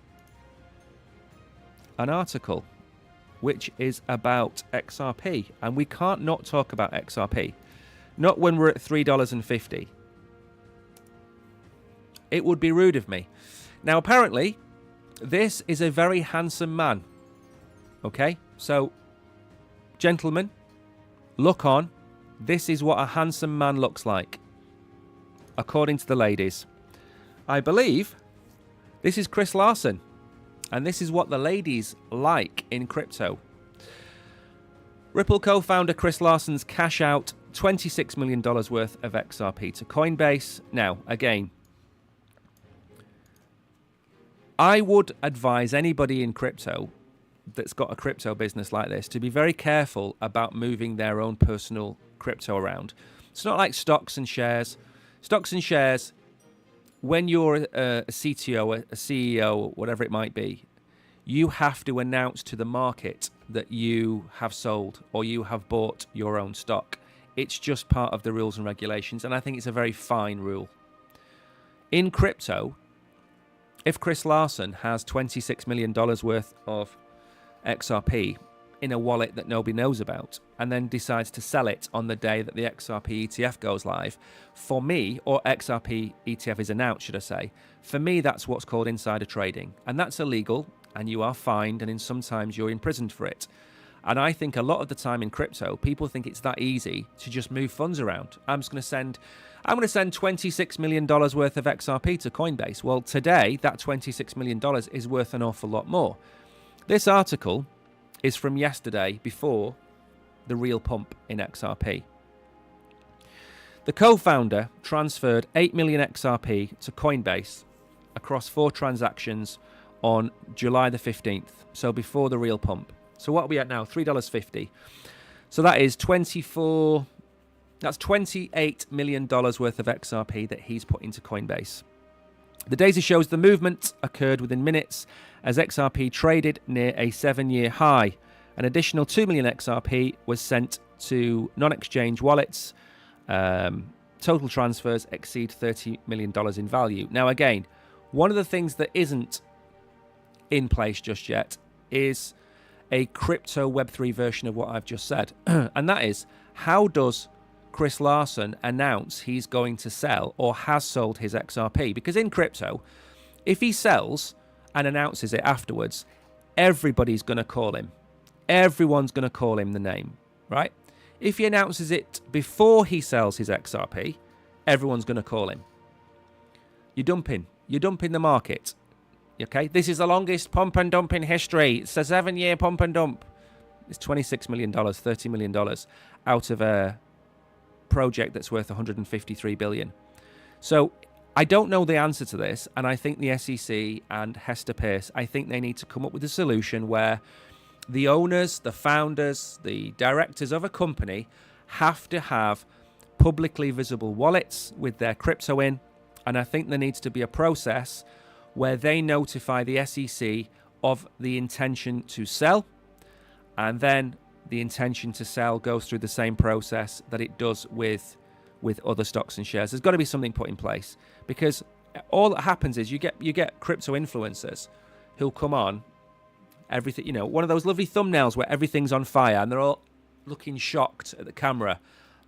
an article which is about XRP, and we can't not talk about XRP. Not when we're at $3.50. It would be rude of me. Now, apparently, this is a very handsome man. Okay? So, gentlemen, look on. This is what a handsome man looks like, according to the ladies. I believe this is Chris Larsen, and this is what the ladies like in crypto. Ripple co-founder Chris Larsen's cash out $26 million worth of XRP to Coinbase. Now, again, I would advise anybody in crypto that's got a crypto business like this to be very careful about moving their own personal crypto around. It's not like stocks and shares. Stocks and shares, when you're a CTO, a CEO, whatever it might be, you have to announce to the market that you have sold or you have bought your own stock. It's just part of the rules and regulations, and I think it's a very fine rule. In crypto, if Chris Larsen has $26 million worth of XRP in a wallet that nobody knows about, and then decides to sell it on the day that the XRP ETF goes live, for me, or XRP ETF is announced, should I say, for me, that's what's called insider trading. And that's illegal, and you are fined, and sometimes you're imprisoned for it. And I think a lot of the time in crypto, people think it's that easy to just move funds around. I'm going to send $26 million worth of XRP to Coinbase. Well, today, that $26 million is worth an awful lot more. This article is from yesterday, before the real pump in XRP. The co-founder transferred 8 million XRP to Coinbase across 4 transactions on July the 15th, so before the real pump. So what are we at now? $3.50. So that is $28 million worth of XRP that he's put into Coinbase. The data shows the movement occurred within minutes as XRP traded near a 7-year high. An additional 2 million XRP was sent to non-exchange wallets. Total transfers exceed $30 million in value. Now, again, one of the things that isn't in place just yet is a crypto Web3 version of what I've just said. And that is, how does Chris Larsen announce he's going to sell or has sold his XRP? Because in crypto, if he sells and announces it afterwards, everybody's going to call him. Everyone's going to call him the name, right? If he announces it before he sells his XRP, everyone's going to call him. You're dumping the market. Okay, this is the longest pump and dump in history. It's a 7-year pump and dump. It's $26 million, $30 million out of a project that's worth $153 billion. So I don't know the answer to this, and I think the SEC and Hester Peirce, I think they need to come up with a solution where the owners, the founders, the directors of a company have to have publicly visible wallets with their crypto in, and I think there needs to be a process where they notify the SEC of the intention to sell, and then the intention to sell goes through the same process that it does with other stocks and shares. There's got to be something put in place, because all that happens is you get crypto influencers who'll come on, everything, you know, one of those lovely thumbnails where everything's on fire and they're all looking shocked at the camera.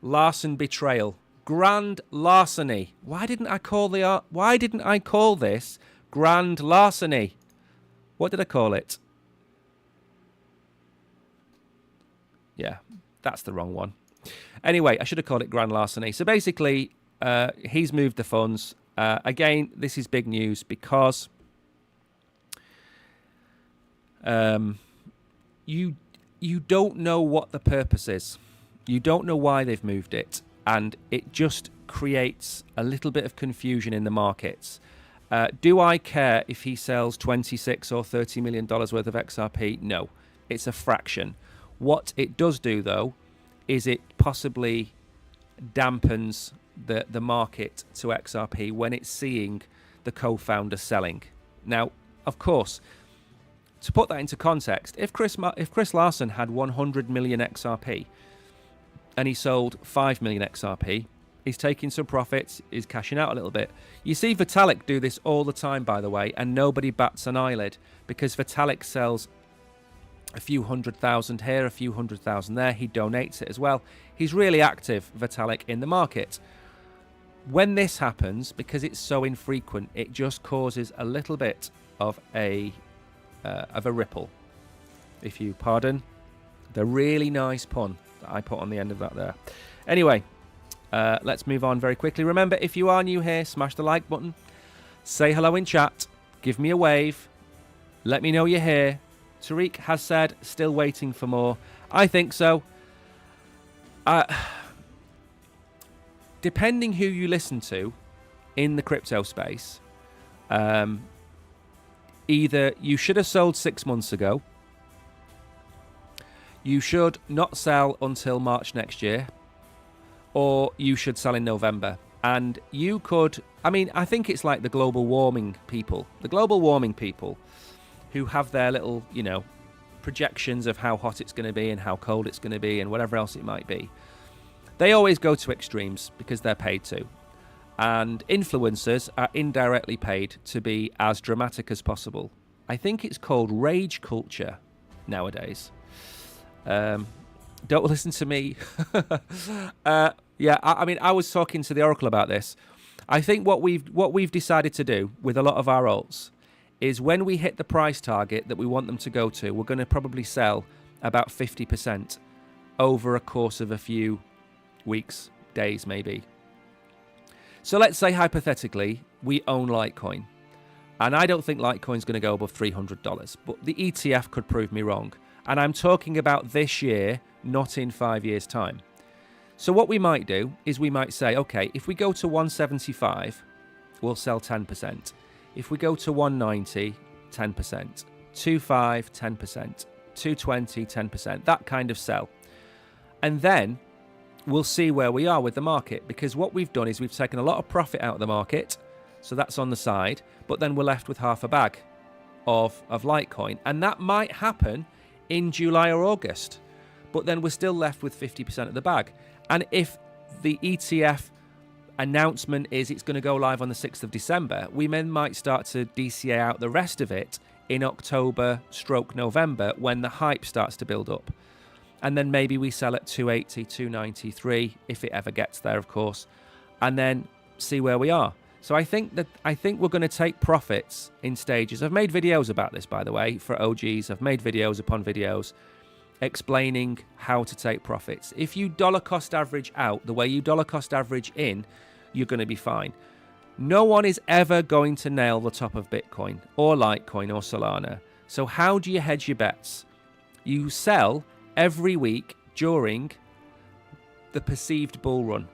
Larsen betrayal, grand larceny. Why didn't I call this grand larceny? What did I call it? Yeah, that's the wrong one. Anyway, I should have called it grand larceny. So basically, he's moved the funds. Again, this is big news because you don't know what the purpose is. You don't know why they've moved it, and it just creates a little bit of confusion in the markets. Do I care if he sells $26 or $30 million worth of XRP? No, it's a fraction. What it does do, though, is it possibly dampens the market to XRP when it's seeing the co-founder selling. Now, of course, to put that into context, if Chris Larsen had 100 million XRP and he sold 5 million XRP, he's taking some profits, he's cashing out a little bit. You see Vitalik do this all the time, by the way, and nobody bats an eyelid because Vitalik sells a few 100,000 here, a few 100,000 there. He donates it as well. He's really active, Vitalik, in the market. When this happens, because it's so infrequent, it just causes a little bit of a ripple, if you pardon the really nice pun that I put on the end of that there. Anyway, let's move on very quickly. Remember, if you are new here, smash the like button, say hello in chat, give me a wave, let me know you're here. Tariq has said, still waiting for more. I think so. Depending who you listen to in the crypto space, either you should have sold 6 months ago, you should not sell until March next year, or you should sell in November. And you could, I think it's like the global warming people. The global warming people who have their little, projections of how hot it's going to be and how cold it's going to be and whatever else it might be. They always go to extremes because they're paid to. And influencers are indirectly paid to be as dramatic as possible. I think it's called rage culture nowadays. Don't listen to me. I was talking to the Oracle about this. I think what we've decided to do with a lot of our alts is when we hit the price target that we want them to go to, we're going to probably sell about 50% over a course of a few weeks, days maybe. So let's say hypothetically we own Litecoin, and I don't think Litecoin's going to go above $300, but the ETF could prove me wrong. And I'm talking about this year, not in 5 years' time. So what we might do is we might say, okay, if we go to 175, we'll sell 10%. If we go to 190, 10%. 25, 10%. 220, 10%. That kind of sell. And then we'll see where we are with the market, because what we've done is we've taken a lot of profit out of the market, so that's on the side, but then we're left with half a bag of Litecoin, and that might happen in July or August, but then we're still left with 50% of the bag. And if the ETF announcement is it's going to go live on the 6th of December, we then might start to DCA out the rest of it in October/November when the hype starts to build up. And then maybe we sell at 280, 293, if it ever gets there, of course, and then see where we are. So I think we're going to take profits in stages. I've made videos about this, by the way, for OGs. I've made videos upon videos explaining how to take profits. If you dollar cost average out the way you dollar cost average in, you're going to be fine. No one is ever going to nail the top of Bitcoin or Litecoin or Solana. So how do you hedge your bets? You sell every week during the perceived bull run.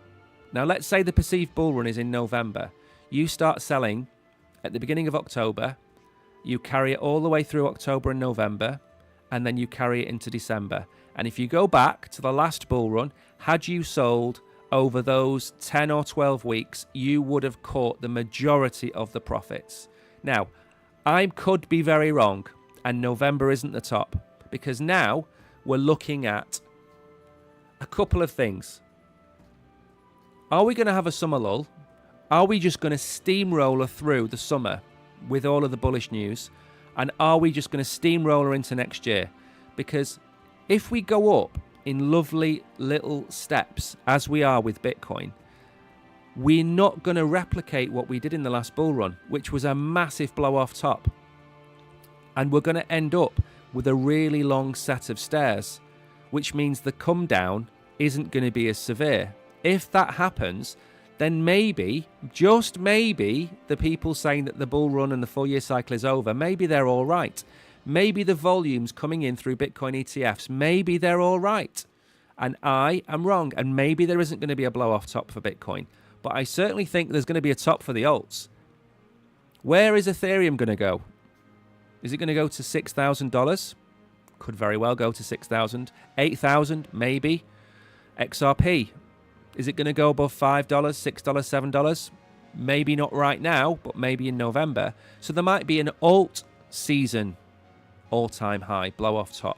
Now, let's say the perceived bull run is in November. You start selling at the beginning of October, you carry it all the way through October and November, and then you carry it into December. And if you go back to the last bull run, had you sold over those 10 or 12 weeks, you would have caught the majority of the profits. Now, I could be very wrong, and November isn't the top, because now we're looking at a couple of things. Are we going to have a summer lull? Are we just going to steamroller through the summer with all of the bullish news? And are we just going to steamroller into next year? Because if we go up in lovely little steps, as we are with Bitcoin, we're not going to replicate what we did in the last bull run, which was a massive blow off top. And we're going to end up with a really long set of stairs, which means the come down isn't going to be as severe. If that happens, then maybe, just maybe, the people saying that the bull run and the 4-year cycle is over, maybe they're all right. Maybe the volumes coming in through Bitcoin ETFs, maybe they're all right. And I am wrong. And maybe there isn't going to be a blow-off top for Bitcoin. But I certainly think there's going to be a top for the alts. Where is Ethereum going to go? Is it going to go to $6,000? Could very well go to $6,000. $8,000? Maybe. XRP? Is it going to go above $5, $6, $7? Maybe not right now, but maybe in November. So there might be an alt season all-time high, blow-off top,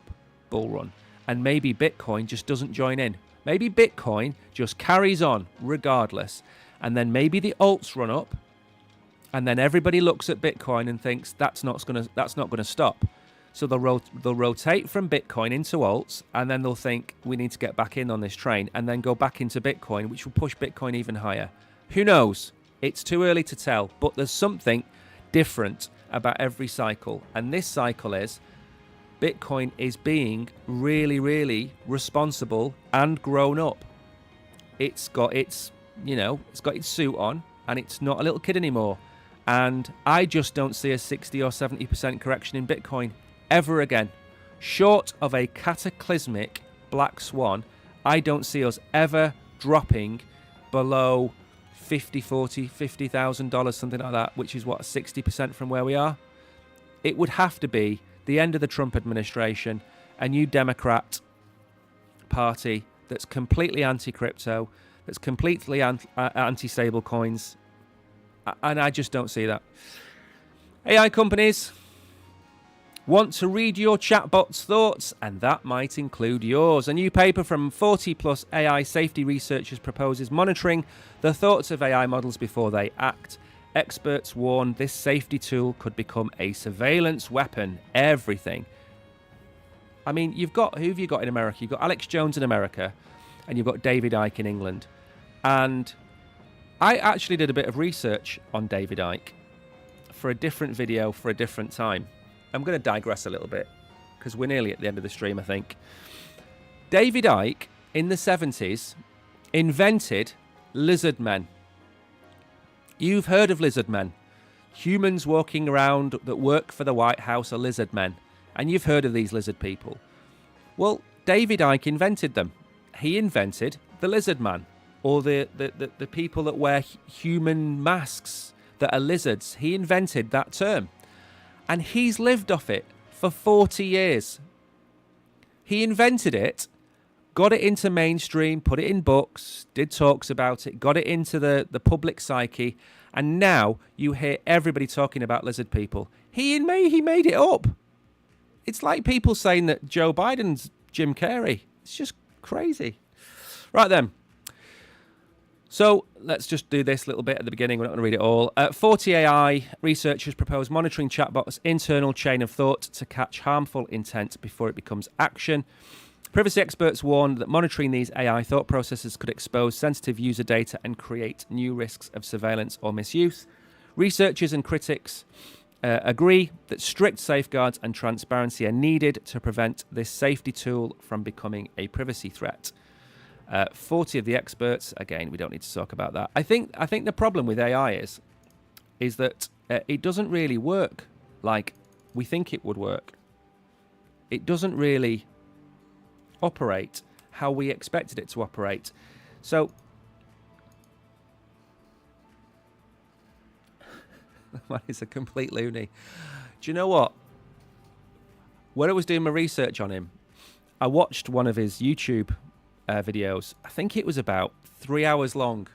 bull run. And maybe Bitcoin just doesn't join in. Maybe Bitcoin just carries on regardless. And then maybe the alts run up. And then everybody looks at Bitcoin and thinks that's not going to stop. So they'll rotate from Bitcoin into alts, and then they'll think we need to get back in on this train, and then go back into Bitcoin, which will push Bitcoin even higher. Who knows? It's too early to tell, but there's something different about every cycle. And this cycle is Bitcoin is being really, really responsible and grown up. It's got its suit on, and it's not a little kid anymore. And I just don't see a 60 or 70% correction in Bitcoin ever again. Short of a cataclysmic black swan, I don't see us ever dropping below $50,000, something like that, which is what, 60% from where we are? It would have to be the end of the Trump administration, a new Democrat party that's completely anti-crypto, that's completely anti-stable coins, and I just don't see that. AI companies want to read your chatbot's thoughts, and that might include yours. A new paper from 40-plus AI safety researchers proposes monitoring the thoughts of AI models before they act. Experts warn this safety tool could become a surveillance weapon. Everything. I mean, who have you got in America? You've got Alex Jones in America, and you've got David Icke in England. And I actually did a bit of research on David Icke for a different video for a different time. I'm going to digress a little bit because we're nearly at the end of the stream, I think. David Icke, in the 70s, invented lizard men. You've heard of lizard men. Humans walking around that work for the White House are lizard men. And you've heard of these lizard people. Well, David Icke invented them. He invented the lizard man, or the people that wear human masks that are lizards. He invented that term. And he's lived off it for 40 years. He invented it, got it into mainstream, put it in books, did talks about it, got it into the public psyche, and now you hear everybody talking about lizard people. He made it up. It's like people saying that Joe Biden's Jim Carrey. It's just crazy. Right then. So let's just do this little bit at the beginning. We're not going to read it all. 40 AI researchers propose monitoring chatbots' internal chain of thought to catch harmful intent before it becomes action. Privacy experts warn that monitoring these AI thought processes could expose sensitive user data and create new risks of surveillance or misuse. Researchers and critics agree that strict safeguards and transparency are needed to prevent this safety tool from becoming a privacy threat. 40 of the experts, again, we don't need to talk about that. I think the problem with AI is that it doesn't really work like we think it would work. It doesn't really operate how we expected it to operate. So man is a complete loony. Do you know what? When I was doing my research on him, I watched one of his YouTube videos. I think it was about 3 hours long.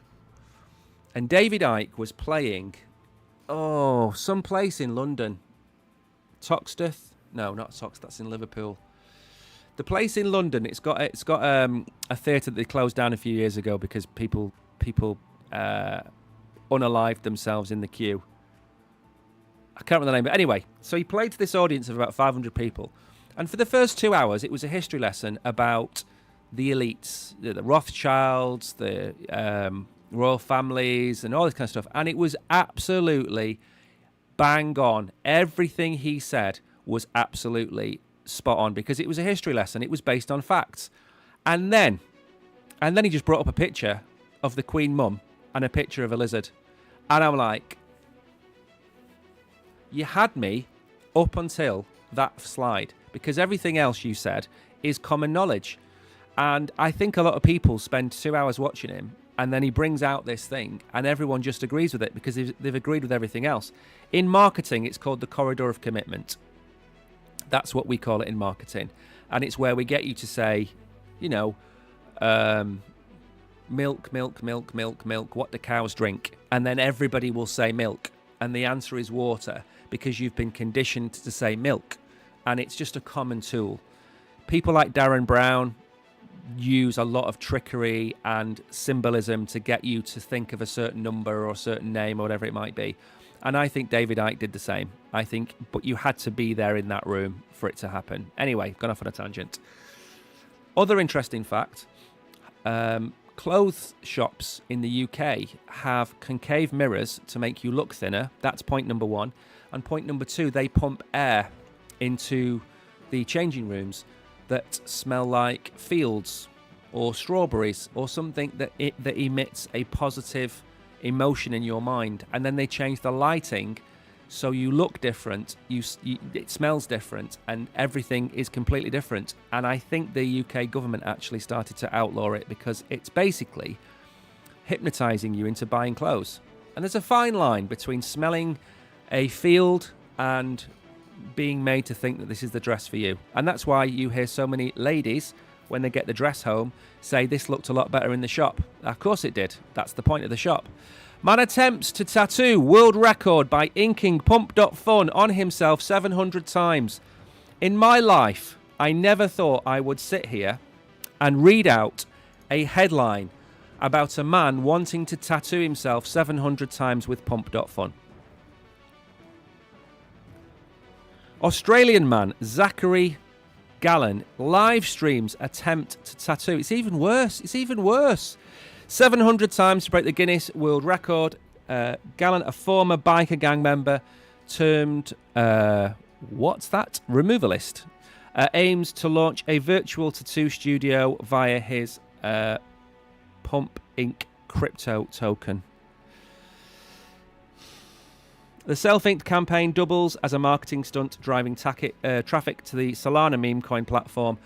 And David Icke was playing, some place in London. Toxteth? No, not Toxteth. That's in Liverpool. The place in London. It's got a theatre that they closed down a few years ago because people unalived themselves in the queue. I can't remember the name, but anyway. So he played to this audience of about 500 people, and for the first 2 hours, it was a history lesson about the elites, the Rothschilds, the royal families, and all this kind of stuff. And it was absolutely bang on. Everything he said was absolutely spot on because it was a history lesson. It was based on facts. And then he just brought up a picture of the Queen Mum and a picture of a lizard. And I'm like, you had me up until that slide, because everything else you said is common knowledge. And I think a lot of people spend 2 hours watching him, and then he brings out this thing, and everyone just agrees with it because they've agreed with everything else. In marketing, it's called the corridor of commitment. That's what we call it in marketing. And it's where we get you to say, milk, what do cows drink? And then everybody will say milk. And the answer is water, because you've been conditioned to say milk. And it's just a common tool. People like Darren Brown use a lot of trickery and symbolism to get you to think of a certain number or a certain name or whatever it might be. And I think David Icke did the same. But you had to be there in that room for it to happen. Anyway, gone off on a tangent. Other interesting fact, clothes shops in the UK have concave mirrors to make you look thinner. That's point number one. And point number two, they pump air into the changing rooms that smell like fields or strawberries or something that emits a positive emotion in your mind. And then they change the lighting so you look different, it smells different, and everything is completely different. And I think the UK government actually started to outlaw it because it's basically hypnotizing you into buying clothes. And there's a fine line between smelling a field and being made to think that this is the dress for you. And that's why you hear so many ladies, when they get the dress home, say this looked a lot better in the shop. Of course it did. That's the point of the shop. Man attempts to tattoo world record by inking pump.fun on himself 700 times. In my life, I never thought I would sit here and read out a headline about a man wanting to tattoo himself 700 times with pump.fun. Australian man Zachary Gallen live streams attempt to tattoo. It's even worse. 700 times to break the Guinness World Record. Gallen, a former biker gang member, termed, removalist, aims to launch a virtual tattoo studio via his Pump Inc. crypto token. The self-inked campaign doubles as a marketing stunt, driving traffic to the Solana meme coin platform,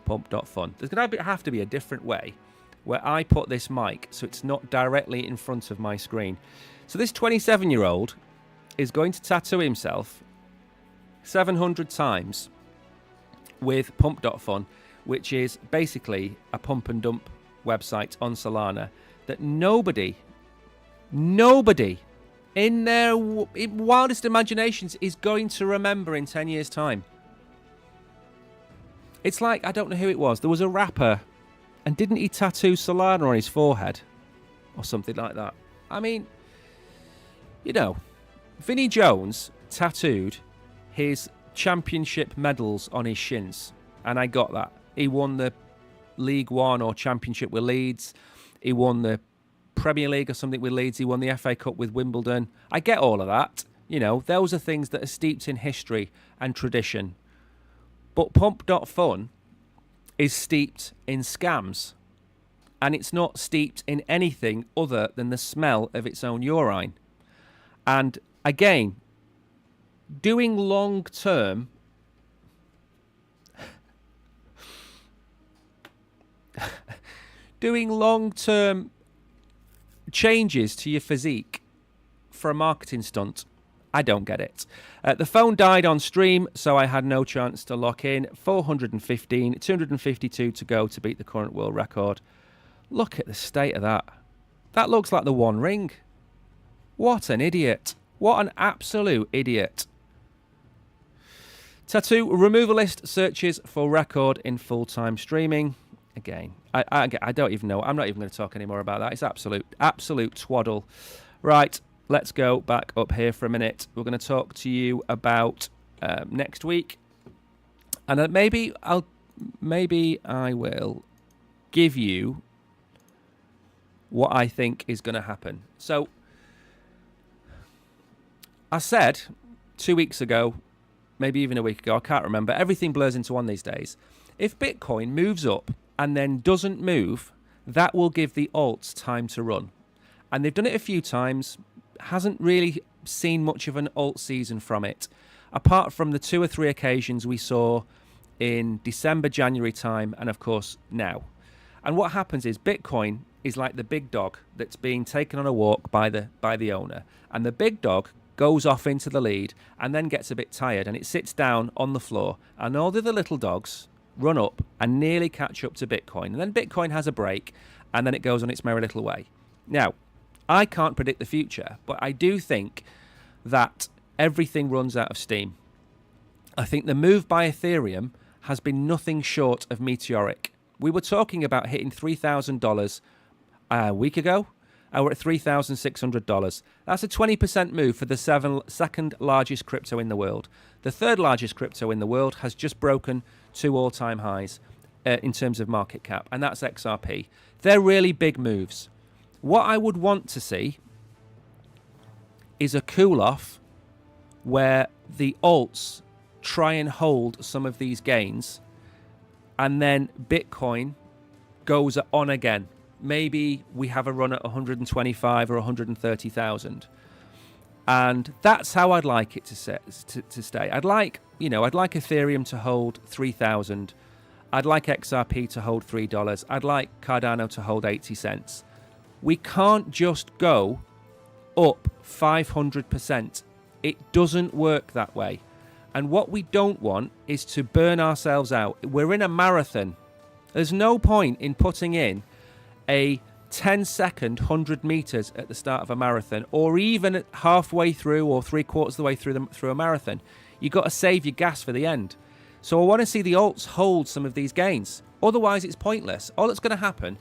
Pump.fun. There's going to have to be a different way where I put this mic so it's not directly in front of my screen. So this 27-year-old is going to tattoo himself 700 times with Pump.fun, which is basically a pump and dump website on Solana that nobody in their wildest imaginations is going to remember in 10 years' time. It's like, I don't know who it was. There was a rapper, and didn't he tattoo Solana on his forehead? Or something like that. I mean, you know, Vinnie Jones tattooed his championship medals on his shins. And I got that. He won the League One or Championship with Leeds. He won the Premier League or something with Leeds. He won the FA Cup with Wimbledon. I get all of that. You know, those are things that are steeped in history and tradition. But Pump.fun is steeped in scams. And it's not steeped in anything other than the smell of its own urine. And again, doing long-term changes to your physique for a marketing stunt, I don't get it. The phone died on stream, so I had no chance to lock in. 415, 252 to go to beat the current world record. Look at the state of that. That looks like the One Ring. What an idiot. What an absolute idiot. Tattoo removalist searches for record in full-time streaming. Again, I don't even know. I'm not even going to talk anymore about that. It's absolute twaddle. Right, let's go back up here for a minute. We're going to talk to you about next week. And maybe I will give you what I think is going to happen. So, I said 2 weeks ago, maybe even a week ago, I can't remember. Everything blurs into one these days. If Bitcoin moves up and then doesn't move, that will give the alts time to run. And they've done it a few times. Hasn't really seen much of an alt season from it, apart from the 2 or 3 occasions we saw in December, January time, and of course now. And what happens is Bitcoin is like the big dog that's being taken on a walk by the owner. And the big dog goes off into the lead and then gets a bit tired and it sits down on the floor, and all the other little dogs run up and nearly catch up to Bitcoin. And then Bitcoin has a break and then it goes on its merry little way. Now, I can't predict the future, but I do think that everything runs out of steam. I think the move by Ethereum has been nothing short of meteoric. We were talking about hitting $3,000 a week ago. We're at $3,600. That's a 20% move for the second largest crypto in the world. The third largest crypto in the world has just broken 2 all-time highs in terms of market cap, and that's XRP. They're really big moves. What I would want to see is a cool-off where the alts try and hold some of these gains, and then Bitcoin goes on again. Maybe we have a run at 125 or 130,000. And that's how I'd like it to stay. I'd like Ethereum to hold 3,000. I'd like XRP to hold $3. I'd like Cardano to hold 80 cents. We can't just go up 500%. It doesn't work that way. And what we don't want is to burn ourselves out. We're in a marathon. There's no point in putting in a 10-second 100 meters at the start of a marathon, or even halfway through or 3/4 of the way through a marathon. You've got to save your gas for the end. So I want to see the alts hold some of these gains. Otherwise, it's pointless. All that's going to happen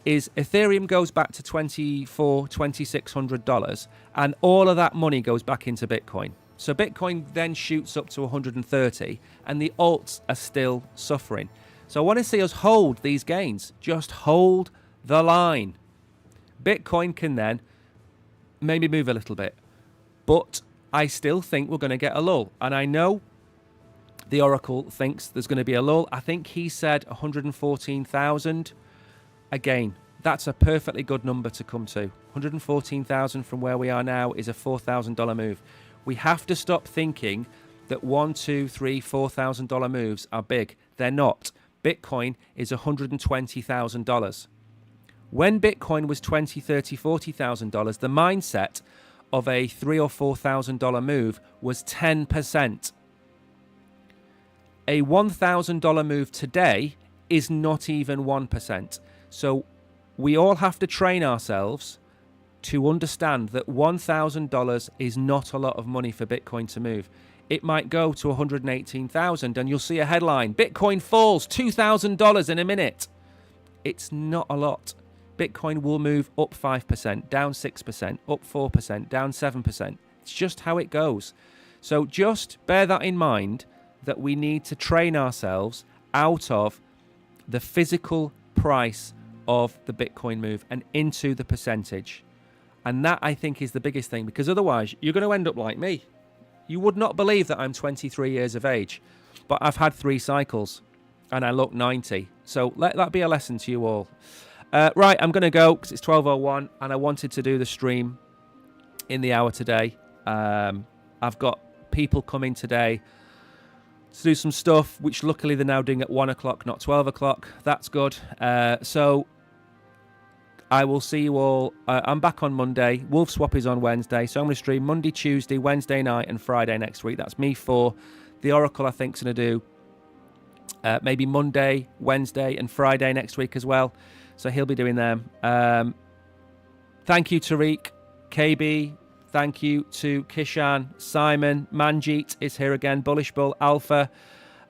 is Ethereum goes back to $2,400, $2,600, and all of that money goes back into Bitcoin. So Bitcoin then shoots up to 130, and the alts are still suffering. So I want to see us hold these gains. Just hold the line. Bitcoin can then maybe move a little bit, but I still think we're going to get a lull. And I know The Oracle thinks there's going to be a lull. I think he said 114,000. Again, that's a perfectly good number to come to. 114,000 from where we are now is a $4,000 move. We have to stop thinking that $1,000, $3,000, $4,000 moves are big. They're not. Bitcoin is $120,000. When Bitcoin was $20,000, $30,000, $40,000, the mindset of a $3,000 or $4,000 move was 10%. A $1,000 move today is not even 1%. So we all have to train ourselves to understand that $1,000 is not a lot of money for Bitcoin to move. It might go to 118,000 and you'll see a headline, Bitcoin falls $2,000 in a minute. It's not a lot. Bitcoin will move up 5%, down 6%, up 4%, down 7%. It's just how it goes. So just bear that in mind, that we need to train ourselves out of the physical price of the Bitcoin move and into the percentage. And that, I think, is the biggest thing, because otherwise you're going to end up like me. You would not believe that I'm 23 years of age, but I've had 3 cycles and I look 90. So let that be a lesson to you all. Right, I'm going to go because it's 12:01 and I wanted to do the stream in the hour today. I've got people coming today to do some stuff, which luckily they're now doing at 1 o'clock, not 12 o'clock. That's good. So I will see you all. I'm back on Monday. Wolf Swap is on Wednesday. So I'm going to stream Monday, Tuesday, Wednesday night, and Friday next week. That's me 4. The Oracle, I think, is going to do maybe Monday, Wednesday, and Friday next week as well. So he'll be doing them. Thank you, Tariq, KB. Thank you to Kishan, Simon, Manjeet is here again, Bullish Bull, Alpha,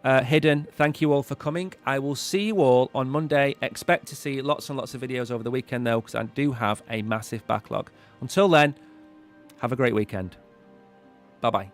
Hidden. Thank you all for coming. I will see you all on Monday. Expect to see lots and lots of videos over the weekend, though, because I do have a massive backlog. Until then, have a great weekend. Bye-bye.